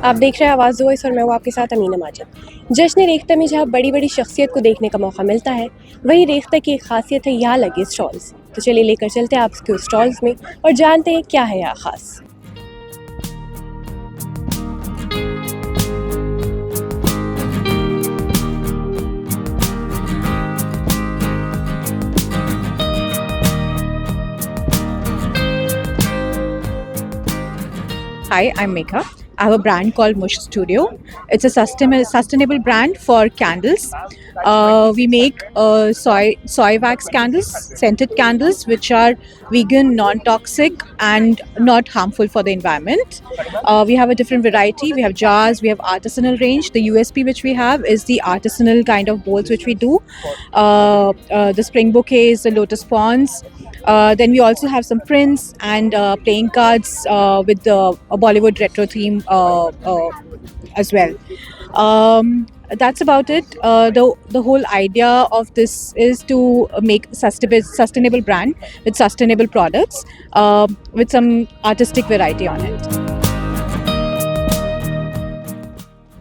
आप देख रहे हैं आवाज़ वॉइस और मैं हूँ आपके साथ अमीना माजिद। जश्न रेख्ता में जहाँ बड़ी बड़ी शख्सियत को देखने का मौका मिलता है, वहीं रेख्ता की एक खासियत है यहाँ लगे स्टॉल्स। तो चलिए लेकर चलते हैं आपके उस स्टॉल्स में और जानते हैं क्या है यहाँ खास। Hi, I'm Megha. I have a brand called Mush Studio. It's a sustainable brand for candles. We make soy wax candles, scented candles, which are vegan, non-toxic, and not harmful for the environment. We have a different variety. We have jars. We have artisanal range. The USP which we have is the artisanal kind of bowls which we do. The spring bouquets, the lotus ponds. Then we also have some prints and playing cards with the Bollywood retro theme as well. That's about it. The whole idea of this is to make sustainable brand with sustainable products with some artistic variety on it.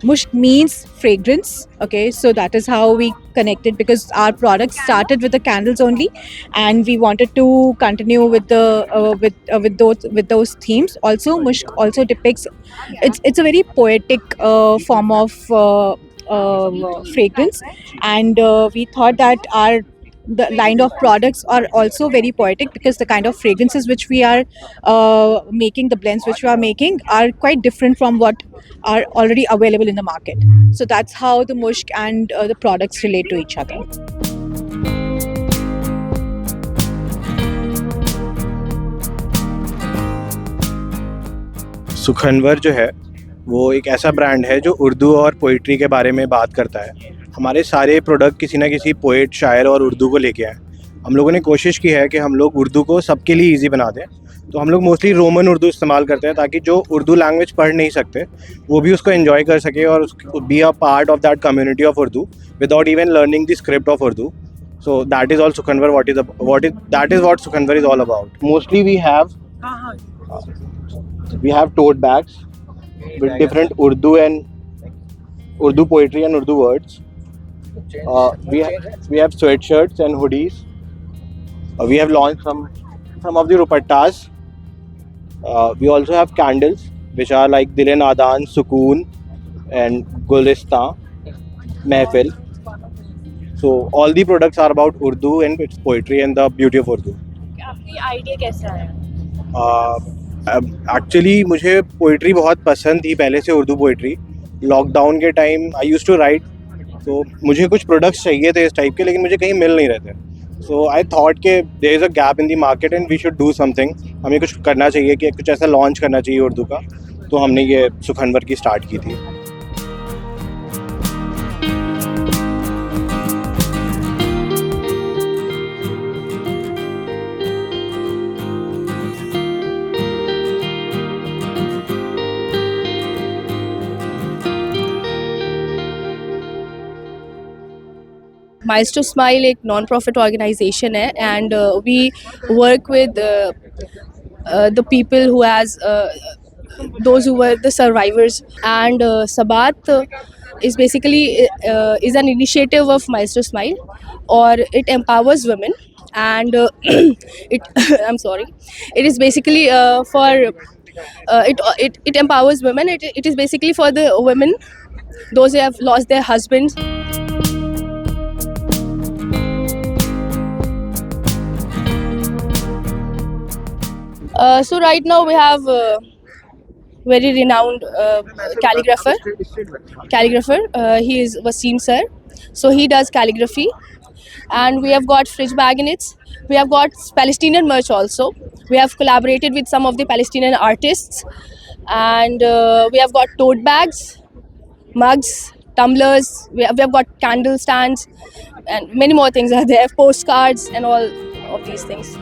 Mushk means fragrance. Okay, so that is how we connected, because our product started with the candles only, and we wanted to continue with the with those themes. Also, Mushk also depicts, it's a very poetic form of fragrance, and we thought that the line of products are also very poetic, because the kind of fragrances which we are making, the blends which we are making, are quite different from what are already available in the market. So that's how the mushk and the products relate to each other. सुखनवर जो है वो एक ऐसा brand है जो उर्दू और poetry के बारे में बात करता है। हमारे सारे प्रोडक्ट किसी ना किसी पोइट, शायर और उर्दू को लेके आए। हम लोगों ने कोशिश की है कि हम लोग उर्दू को सबके लिए इजी बना दें, तो हम लोग मोस्टली रोमन उर्दू इस्तेमाल करते हैं, ताकि जो उर्दू लैंग्वेज पढ़ नहीं सकते वो भी उसको एंजॉय कर सके और be a part of that community of Urdu without even learning the script of Urdu. So that is all Sukanvar. That is what Sukanvar is all about. Mostly we have tote bags with different Urdu poetry and Urdu words. We have sweatshirts and hoodies. We have launched some of the dupattas. We also have candles, which are like Dil e Nadan, Sukoon, and Gulistan, Mehfil. So all the products are about Urdu and its poetry and the beauty of Urdu. आपकी idea कैसा है? Actually मुझे poetry बहुत पसंद थी पहले से, Urdu poetry. Lockdown के time I used to write, तो मुझे कुछ प्रोडक्ट्स चाहिए थे इस टाइप के, लेकिन मुझे कहीं मिल नहीं रहे थे. सो आई थॉट के there is a gap in the market and we should do something. हमें कुछ करना चाहिए, कि कुछ ऐसा लॉन्च करना चाहिए उर्दू का. तो हमने ये सुखनवर की स्टार्ट की थी. Miles to Smile एक नॉन प्रॉफिट ऑर्गेनाइजेशन है, and we work with the people who has those who were the survivors, and Sabat is basically is an initiative of Miles to Smile, or it empowers women, and it I'm sorry, it is basically for it empowers women. It is basically for the women, those who have lost their husbands. So right now we have very renowned calligrapher. He is Wasim sir. So he does calligraphy, and we have got fridge magnets. We have got Palestinian merch also. We have collaborated with some of the Palestinian artists, and we have got tote bags, mugs, tumblers. We have got candle stands, and many more things are there. Postcards and all of these things.